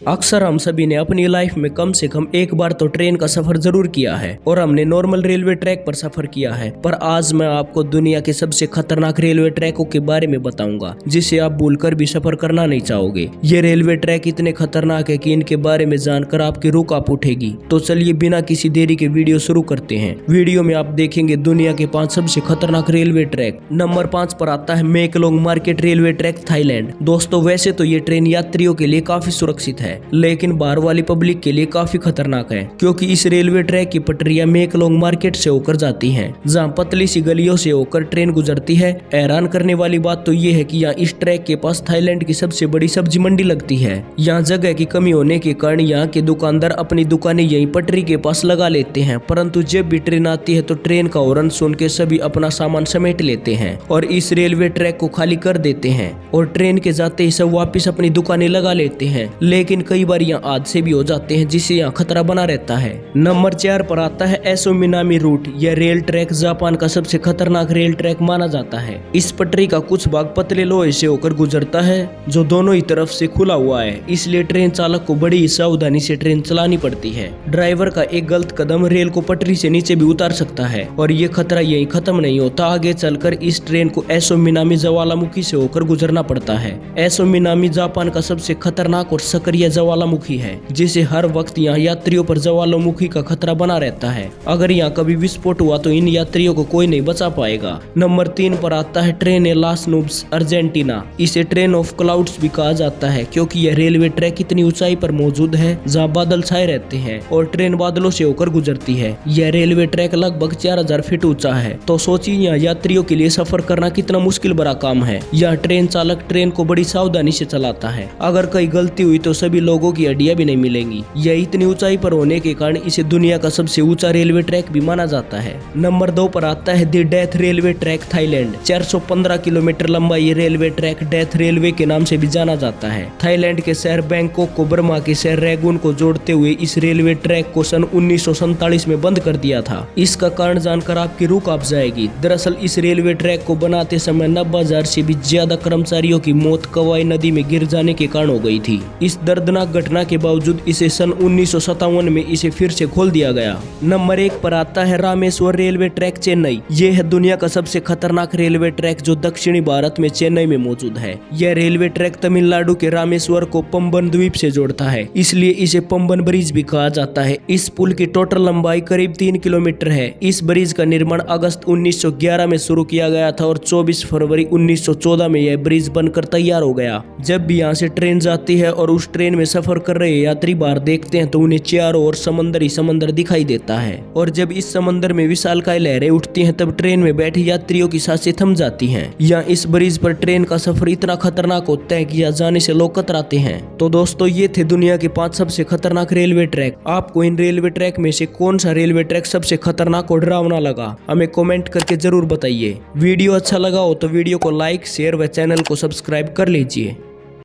अक्सर हम सभी ने अपनी लाइफ में कम से कम एक बार तो ट्रेन का सफर जरूर किया है और हमने नॉर्मल रेलवे ट्रैक पर सफर किया है। पर आज मैं आपको दुनिया के सबसे खतरनाक रेलवे ट्रैकों के बारे में बताऊंगा जिसे आप भूलकर भी सफर करना नहीं चाहोगे। ये रेलवे ट्रैक इतने खतरनाक है कि इनके बारे में जानकर आपकी रूह कांप उठेगी। तो चलिए बिना किसी देरी के वीडियो शुरू करते हैं। वीडियो में आप देखेंगे दुनिया के 5 सबसे खतरनाक रेलवे ट्रैक। नंबर 5 पर आता है मेकलोंग मार्केट रेलवे ट्रैक, थाईलैंड। दोस्तों वैसे तो ये ट्रेन यात्रियों के लिए काफी सुरक्षित है लेकिन बाहर वाली पब्लिक के लिए काफी खतरनाक है, क्योंकि इस रेलवे ट्रैक की पटरियां मेकलोंग मार्केट से होकर जाती हैं, जहां पतली सी गलियों से होकर ट्रेन गुजरती है। हैरान करने वाली बात तो ये है कि यहाँ इस ट्रैक के पास थाईलैंड की सबसे बड़ी सब्जी मंडी लगती है। यहाँ जगह की कमी होने के कारण यहाँ के दुकानदार अपनी दुकानें यही पटरी के पास लगा लेते हैं, परंतु जब भी ट्रेन आती है तो ट्रेन का हॉर्न सुन के सभी अपना सामान समेट लेते हैं और इस रेलवे ट्रैक को खाली कर देते हैं और ट्रेन के जाते ही सब वापिस अपनी दुकानें लगा लेते हैं। लेकिन कई बार यहाँ हादसे भी हो जाते हैं जिससे यहाँ खतरा बना रहता है। नंबर 4 पर आता है एसो मिनामी रूट। यह रेल ट्रैक जापान का सबसे खतरनाक रेल ट्रैक माना जाता है। इस पटरी का कुछ भाग पतले लोहे से होकर गुजरता है जो दोनों ही तरफ से खुला हुआ है, इसलिए ट्रेन चालक को बड़ी ही सावधानी से ट्रेन चलानी पड़ती है। ड्राइवर का एक गलत कदम रेल को पटरी से नीचे भी उतार सकता है और ये खतरा यहीं खत्म नहीं होता। आगे चलकर इस ट्रेन को एसो मिनामी ज्वालामुखी से होकर गुजरना पड़ता है। एसो मिनामी जापान का सबसे खतरनाक और सक्रिय ज्वालामुखी है, जिसे हर वक्त यहाँ यात्रियों पर ज्वालामुखी का खतरा बना रहता है। अगर यहाँ कभी विस्फोट हुआ तो इन यात्रियों को कोई नहीं बचा पाएगा। नंबर 3 पर आता है ट्रेन ए लास नूब्स, अर्जेंटीना। इसे ट्रेन ऑफ क्लाउड्स भी कहा जाता है, क्योंकि यह रेलवे ट्रैक इतनी ऊंचाई पर मौजूद है जहाँ बादल छाए रहते हैं और ट्रेन बादलों से होकर गुजरती है। यह रेलवे ट्रैक लगभग 4000 फीट ऊंचा है, तो सोचिए यहाँ यात्रियों के लिए सफर करना कितना मुश्किल भरा काम है। यह ट्रेन चालक ट्रेन को बड़ी सावधानी से चलाता है, अगर कोई गलती हुई तो सभी लोगों की हड्डियां भी नहीं मिलेंगी। यह इतनी ऊंचाई पर होने के कारण इसे दुनिया का सबसे ऊंचा रेलवे ट्रैक भी माना जाता है। नंबर 2 पर आता है the death railway track, Thailand. 415 kilometre लंबा ये रेलवे ट्रैक डेथ रेलवे के नाम से भी जाना जाता है। थाईलैंड के शहर बैंकॉक को बर्मा के शहर रैगून को जोड़ते हुए इस रेलवे ट्रैक को सन 1947 में बंद कर दिया था। इसका कारण जानकर आपकी रूह कांप जाएगी। दरअसल इस रेलवे ट्रैक को बनाते समय 90,000 से भी ज्यादा कर्मचारियों की मौत कवाई नदी में गिर जाने के कारण हो गई थी। इस दर्दनाक घटना के बावजूद इसे सन 1957 में इसे फिर से खोल दिया गया। नंबर 1 पर आता है रामेश्वर रेलवे ट्रैक, चेन्नई। ये है दुनिया का सबसे खतरनाक रेलवे ट्रैक जो दक्षिणी भारत में चेन्नई में मौजूद है। यह रेलवे ट्रैक तमिलनाडु के रामेश्वर को पंबन द्वीप से जोड़ता है, इसलिए इसे पंबन ब्रिज भी कहा जाता है। इस पुल की टोटल लंबाई करीब 3 किलोमीटर है। इस ब्रिज का निर्माण अगस्त 1911 में शुरू किया गया था और 24 फरवरी 1914 में यह ब्रिज बनकर तैयार हो गया। जब भी यहाँ से ट्रेन जाती है और उस ट्रेन में सफर कर रहे यात्री बाहर देखते हैं तो उन्हें चारों ओर समंदर ही समंदर दिखाई देता है और जब इस समंदर में विशालकाय लहरें उठती हैं तब ट्रेन में बैठे यात्रियों की सांसें थम जाती हैं। यहाँ इस ब्रिज पर ट्रेन का सफर इतना खतरनाक होता है कि यहाँ जाने से लोग कतराते हैं। तो दोस्तों ये थे दुनिया के 5 सबसे खतरनाक रेलवे ट्रैक। आपको इन रेलवे ट्रैक में से कौन सा रेलवे ट्रैक सबसे खतरनाक और डरावना लगा, हमें कमेंट करके जरूर बताइए। वीडियो अच्छा लगा हो तो वीडियो को लाइक, शेयर व चैनल को सब्सक्राइब कर लीजिए।